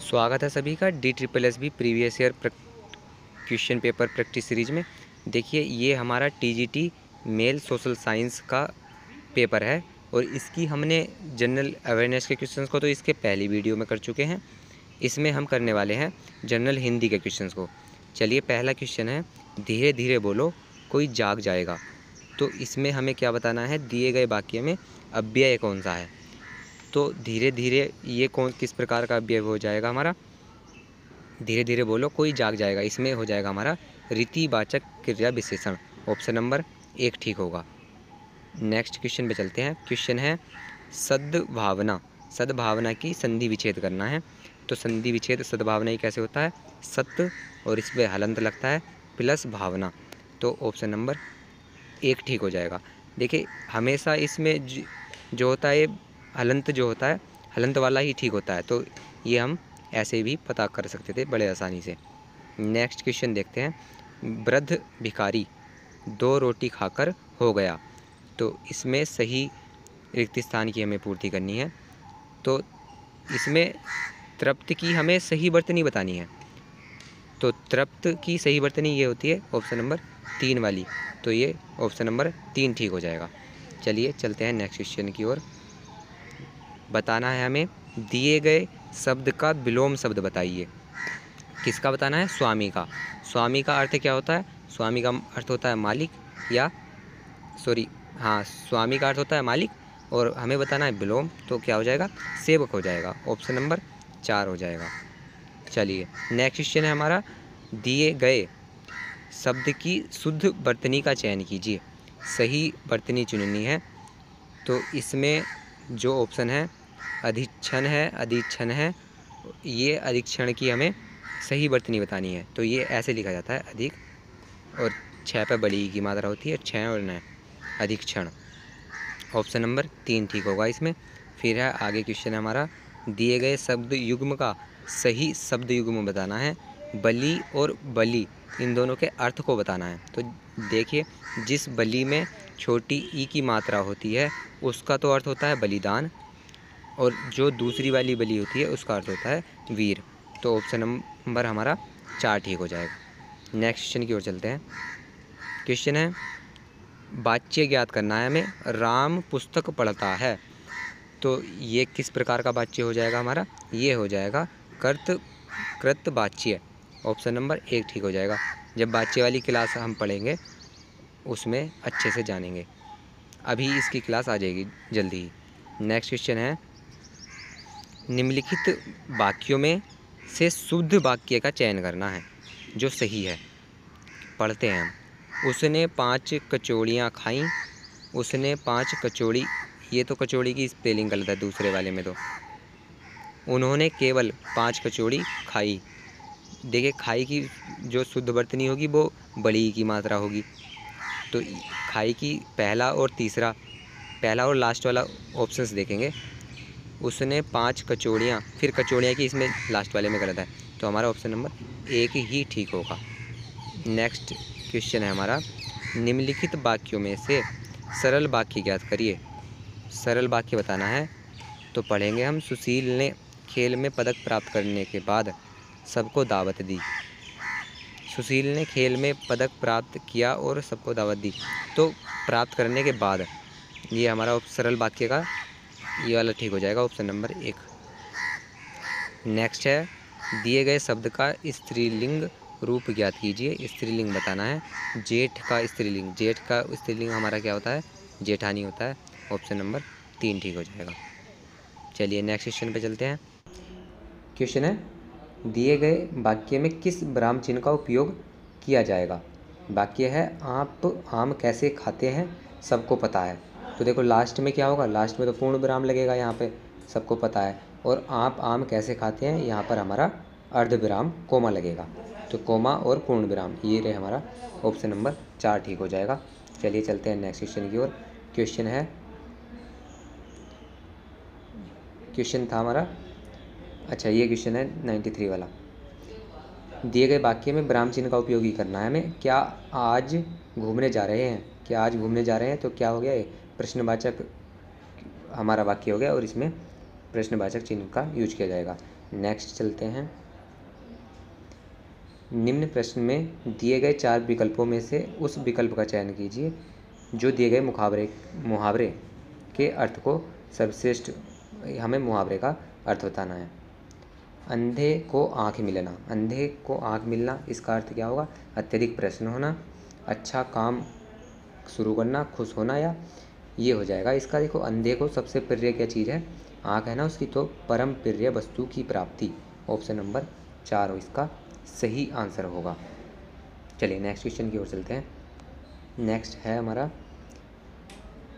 स्वागत है सभी का DSSB previous year question paper practice series में। देखिए ये हमारा TGT मेल सोशल साइंस का पेपर है और इसकी हमने जनरल अवेयरनेस के क्वेश्चंस को तो इसके पहली वीडियो में कर चुके हैं। इसमें हम करने वाले हैं जनरल हिंदी के क्वेश्चंस को। चलिए पहला क्वेश्चन है, धीरे धीरे बोलो कोई जाग जाएगा। तो इसमें हमें क्या बताना है, दिए गए वाक्य में अव्यय कौन सा है। तो धीरे धीरे ये किस प्रकार का अव्यय हो जाएगा हमारा, धीरे धीरे बोलो कोई जाग जाएगा, इसमें हो जाएगा हमारा रीतिवाचक क्रिया विशेषण। ऑप्शन नंबर 1 ठीक होगा। नेक्स्ट क्वेश्चन पे चलते हैं। क्वेश्चन है सद्भावना। सद्भावना की संधि विच्छेद करना है। तो संधि विच्छेद सद्भावना ही कैसे होता है, सत्य और इस पर हलंत लगता है प्लस भावना। तो ऑप्शन नंबर 1 ठीक हो जाएगा। देखिए हमेशा इसमें जो होता है हलंत, जो होता है हलंत वाला ही ठीक होता है। तो ये हम ऐसे भी पता कर सकते थे बड़े आसानी से। नेक्स्ट क्वेश्चन देखते हैं। वृद्ध भिखारी 2 रोटी खाकर हो गया। तो इसमें सही रिक्त स्थान की हमें पूर्ति करनी है। तो इसमें तृप्त की हमें सही वर्तनी बतानी है। तो तृप्त की सही वर्तनी ये होती है ऑप्शन नंबर 3 वाली। तो ये ऑप्शन नंबर 3 ठीक हो जाएगा। चलिए चलते हैं नेक्स्ट क्वेश्चन की ओर। बताना है हमें दिए गए शब्द का विलोम शब्द बताइए। किसका बताना है, स्वामी का। स्वामी का अर्थ क्या होता है, स्वामी का अर्थ होता है मालिक, या स्वामी का अर्थ होता है मालिक और हमें बताना है विलोम। तो क्या हो जाएगा, सेवक हो जाएगा। ऑप्शन नंबर 4 हो जाएगा। चलिए नेक्स्ट क्वेश्चन है हमारा, दिए गए शब्द की शुद्ध वर्तनी का चयन कीजिए। सही वर्तनी चुननी है। तो इसमें जो ऑप्शन है अधिक्षण है, अधिक्षण है, ये अधिक्षण की हमें सही वर्तनी बतानी है। तो ये ऐसे लिखा जाता है, अधिक और 6 पे बड़ी की मात्रा होती है, 6 और 9, अधिक्षण। ऑप्शन नंबर 3 ठीक होगा इसमें। फिर है आगे क्वेश्चन है हमारा, दिए गए शब्द युग्म का सही शब्द युग्म बताना है। बलि और बलि इन दोनों के अर्थ को बताना है। तो देखिए जिस बलि में छोटी ई की मात्रा होती है उसका तो अर्थ होता है बलिदान, और जो दूसरी वाली बलि होती है उसका अर्थ होता है वीर। तो ऑप्शन नंबर हमारा 4 ठीक हो जाएगा। नेक्स्ट क्वेश्चन की ओर चलते हैं। क्वेश्चन है वाच्य ज्ञात करना है हमें। राम पुस्तक पढ़ता है। तो ये किस प्रकार का वाच्य हो जाएगा हमारा, ये हो जाएगा कृत वाच्य। ऑप्शन नंबर 1 ठीक हो जाएगा। जब वाच्य वाली क्लास हम पढ़ेंगे उसमें अच्छे से जानेंगे, अभी इसकी क्लास आ जाएगी जल्दी ही। नेक्स्ट क्वेश्चन है, निम्नलिखित वाक्यों में से शुद्ध वाक्य का चयन करना है जो सही है। पढ़ते हैं हम। उसने 5 कचौड़ियाँ खाईं। उसने 5 कचौड़ी, ये तो कचौड़ी की स्पेलिंग गलत है दूसरे वाले में। तो उन्होंने केवल 5 कचौड़ी खाई। देखिए खाई की जो शुद्ध वर्तनी होगी वो बड़ी की मात्रा होगी। तो खाई की पहला और लास्ट वाला ऑप्शंस देखेंगे। उसने 5 कचौड़ियाँ, फिर कचौड़ियाँ की इसमें लास्ट वाले में गलत है। तो हमारा ऑप्शन नंबर 1 ही ठीक होगा। नेक्स्ट क्वेश्चन है हमारा, निम्नलिखित वाक्यों में से सरल वाक्य ज्ञात करिए। सरल वाक्य बताना है। तो पढ़ेंगे हम। सुशील ने खेल में पदक प्राप्त करने के बाद सबको दावत दी। सुशील ने खेल में पदक प्राप्त किया और सबको दावत दी। तो प्राप्त करने के बाद, ये हमारा सरल वाक्य का ये वाला ठीक हो जाएगा, ऑप्शन नंबर 1। नेक्स्ट है, दिए गए शब्द का स्त्रीलिंग रूप ज्ञात कीजिए। स्त्रीलिंग बताना है। जेठ का स्त्रीलिंग, जेठ का स्त्रीलिंग हमारा क्या होता है, जेठानी होता है। ऑप्शन नंबर 3 ठीक हो जाएगा। चलिए नेक्स्ट क्वेश्चन पे चलते हैं। क्वेश्चन है, दिए गए वाक्य में किस विराम चिन्ह का उपयोग किया जाएगा। वाक्य है, आप आम कैसे खाते हैं सबको पता है। तो देखो लास्ट में क्या होगा, लास्ट में तो पूर्ण विराम लगेगा, यहाँ पे सबको पता है। और आप आम कैसे खाते हैं, यहाँ पर हमारा अर्ध विराम कोमा लगेगा। तो कोमा और पूर्ण विराम, ये रहे हमारा ऑप्शन नंबर 4 ठीक हो जाएगा। चलिए चलते हैं नेक्स्ट क्वेश्चन की ओर। क्वेश्चन है, क्वेश्चन था हमारा, अच्छा ये क्वेश्चन है 93 वाला। दिए गए वाक्य में विराम चिन्ह का उपयोग ही करना है हमें। क्या आज घूमने जा रहे हैं, क्या आज घूमने जा रहे हैं। तो क्या हो गया, प्रश्नवाचक हमारा वाक्य हो गया और इसमें प्रश्नवाचक चिन्ह का यूज किया जाएगा। नेक्स्ट चलते हैं। निम्न प्रश्न में दिए गए 4 विकल्पों में से उस विकल्प का चयन कीजिए जो दिए गए मुहावरे के अर्थ को सर्वश्रेष्ठ। हमें मुहावरे का अर्थ बताना है। अंधे को आँख मिलना, अंधे को आँख मिलना, इसका अर्थ क्या होगा? अत्यधिक प्रसन्न होना, अच्छा काम शुरू करना, खुश होना, या ये हो जाएगा इसका। देखो, अंधे को सबसे प्रिय क्या चीज़ है? आँख है ना उसकी, तो परम प्रिय वस्तु की प्राप्ति। ऑप्शन नंबर 4 हो इसका सही आंसर होगा। चलिए नेक्स्ट क्वेश्चन की ओर चलते हैं। नेक्स्ट है हमारा,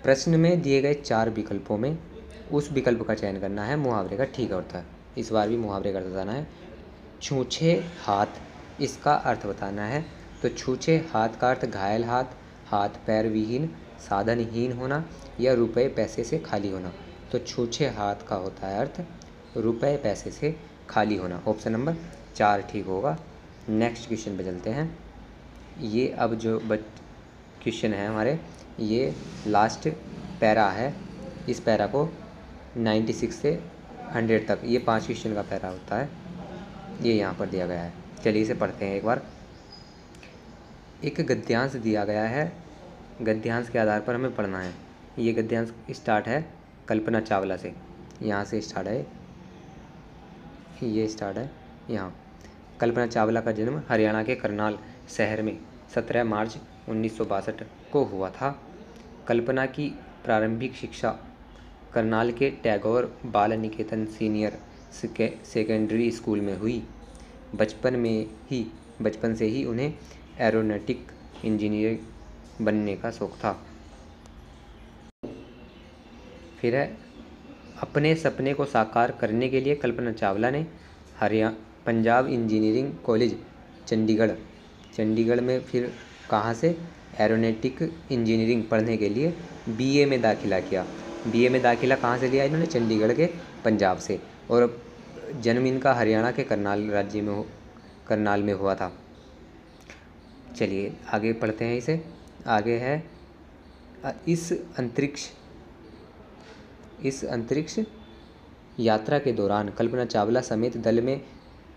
प्रश्न में दिए गए 4 विकल्पों में उस विकल्प का चयन करना है मुहावरे का ठीक अर्थ है। इस बार भी मुहावरे का अर्थ बताना है। छूछे हाथ, इसका अर्थ बताना है। तो छूछे हाथ का अर्थ घायल हाथ, हाथ पैर विहीन, साधनहीन होना, या रुपए पैसे से खाली होना। तो छूछे हाथ का होता है अर्थ रुपए पैसे से खाली होना। ऑप्शन नंबर 4 ठीक होगा। नेक्स्ट क्वेश्चन पे चलते हैं। ये अब जो क्वेश्चन है हमारे, ये लास्ट पैरा है। इस पैरा को 96 से 100 तक, ये 5 क्वेश्चन का पैरा होता है, ये यहाँ पर दिया गया है। चलिए इसे पढ़ते हैं एक बार। एक गद्यांश दिया गया है, गद्यांश के आधार पर हमें पढ़ना है। ये गद्यांश स्टार्ट है कल्पना चावला से, यहाँ से स्टार्ट है, ये स्टार्ट है यहाँ। कल्पना चावला का जन्म हरियाणा के करनाल शहर में 17 मार्च 1962 को हुआ था। कल्पना की प्रारंभिक शिक्षा करनाल के टैगोर बाल निकेतन सीनियर सेकेंडरी स्कूल में हुई। बचपन से ही उन्हें एरोनॉटिक इंजीनियर बनने का शौक था। फिर है, अपने सपने को साकार करने के लिए कल्पना चावला ने पंजाब इंजीनियरिंग कॉलेज चंडीगढ़ में, फिर कहाँ से, एरोनॉटिक इंजीनियरिंग पढ़ने के लिए बीए में दाखिला किया। बीए में दाखिला कहाँ से लिया इन्होंने? चंडीगढ़ के, पंजाब से। और जन्म इनका हरियाणा के करनाल में हुआ था। चलिए आगे पढ़ते हैं इसे। आगे है, इस अंतरिक्ष यात्रा के दौरान कल्पना चावला समेत दल में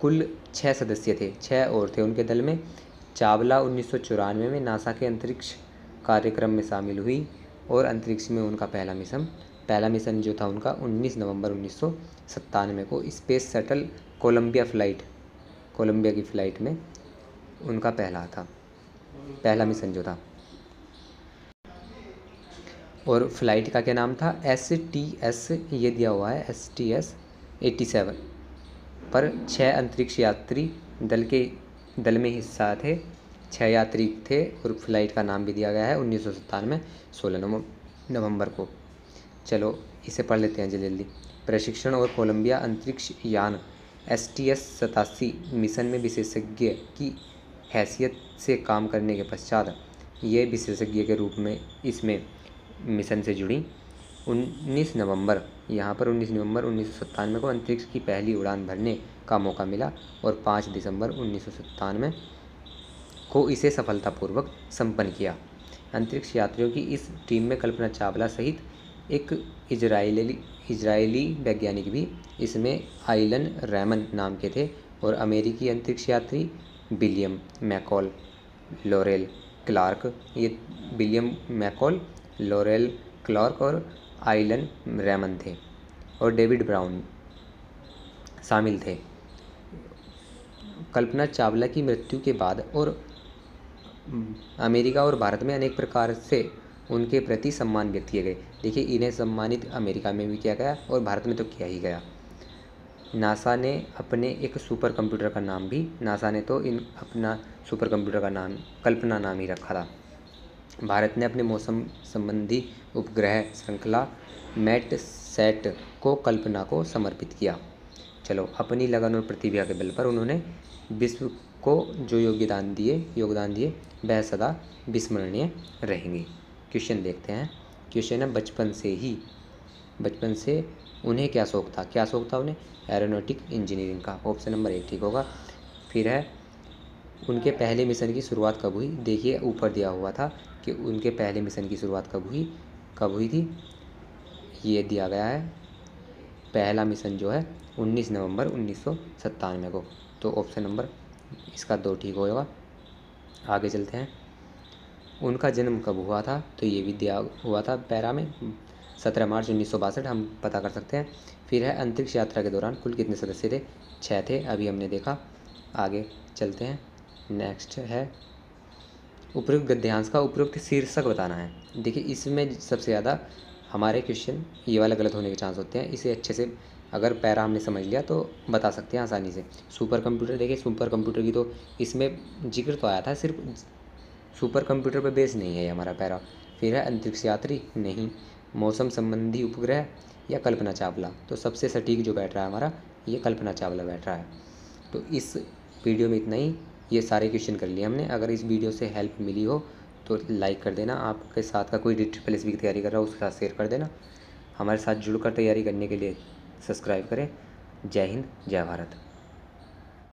कुल 6 सदस्य थे, 6 और थे उनके दल में। चावला 1994 में नासा के अंतरिक्ष कार्यक्रम में शामिल हुई और अंतरिक्ष में उनका पहला मिशन जो था उनका 19 नवंबर 1997 को स्पेस शटल कोलंबिया की फ़्लाइट में उनका पहला मिशन जो था। और फ्लाइट का क्या नाम था? STS, ये दिया हुआ है STS 87 पर 6 अंतरिक्ष यात्री दल में हिस्सा थे, 6 यात्री थे और फ्लाइट का नाम भी दिया गया है 1997 16 नवंबर को। चलो इसे पढ़ लेते हैं जल्दी। प्रशिक्षण और कोलंबिया अंतरिक्ष यान STS 87 मिशन में विशेषज्ञ की हैसियत से काम करने के पश्चात ये विशेषज्ञ के रूप में इसमें मिशन से जुड़ी। 19 नवंबर 1997 को अंतरिक्ष की पहली उड़ान भरने का मौका मिला और 5 दिसंबर 1997 को इसे सफलतापूर्वक संपन्न किया। अंतरिक्ष यात्रियों की इस टीम में कल्पना चावला सहित एक इजरायली वैज्ञानिक भी इसमें आइलन रैमन नाम के थे और अमेरिकी अंतरिक्ष यात्री विलियम मैकॉल लॉरेल क्लार्क और आइलन रैमन थे और डेविड ब्राउन शामिल थे। कल्पना चावला की मृत्यु के बाद और अमेरिका और भारत में अनेक प्रकार से उनके प्रति सम्मान व्यक्त किए गए। देखिए, इन्हें सम्मानित अमेरिका में भी किया गया और भारत में तो किया ही गया। नासा ने अपने एक सुपर कंप्यूटर का नाम भी, अपना सुपर कंप्यूटर का नाम कल्पना नाम ही रखा था। भारत ने अपने मौसम संबंधी उपग्रह श्रृंखला मैटसैट को कल्पना को समर्पित किया। चलो, अपनी लगन और प्रतिभा के बल पर उन्होंने विश्व को जो योगदान दिए वह सदा विस्मरणीय रहेंगे। क्वेश्चन देखते हैं। क्वेश्चन है, बचपन से उन्हें क्या शौक था उन्हें? एरोनॉटिक इंजीनियरिंग का। ऑप्शन नंबर 1 ठीक होगा। फिर है, उनके पहले मिशन की शुरुआत कब हुई? देखिए, ऊपर दिया हुआ था कि उनके पहले मिशन की शुरुआत कब हुई थी। ये दिया गया है पहला मिशन जो है 19 नवंबर 1997 को। तो ऑप्शन नंबर इसका 2 ठीक होगा। आगे चलते हैं। उनका जन्म कब हुआ था, तो ये भी दिया हुआ था पैरा में, 17 मार्च 1962 हम पता कर सकते हैं। फिर है अंतरिक्ष यात्रा के दौरान कुल कितने सदस्य थे, 6 थे, अभी हमने देखा। आगे चलते हैं। नेक्स्ट है उपयुक्त गद्यांश का उपयुक्त शीर्षक बताना है। देखिए इसमें सबसे ज़्यादा हमारे क्वेश्चन ये वाला गलत होने के चांस होते हैं। इसे अच्छे से अगर पैरा हमने समझ लिया तो बता सकते हैं आसानी से। सुपर कंप्यूटर, देखिए सुपर कंप्यूटर की तो इसमें जिक्र तो आया था, सिर्फ सुपर कंप्यूटर पर बेस नहीं है ये हमारा पैरा। फिर है अंतरिक्ष यात्री, नहीं। मौसम संबंधी उपग्रह या कल्पना चावला, तो सबसे सटीक जो बैठ रहा है हमारा ये कल्पना चावला बैठ रहा है। तो इस वीडियो में इतना ही, ये सारे क्वेश्चन कर लिए हमने। अगर इस वीडियो से हेल्प मिली हो तो लाइक कर देना। आपके साथ का कोई DSSS की तैयारी कर रहा हो उसके साथ शेयर कर देना। हमारे साथ जुड़कर तैयारी करने के लिए सब्सक्राइब करें। जय हिंद, जय भारत।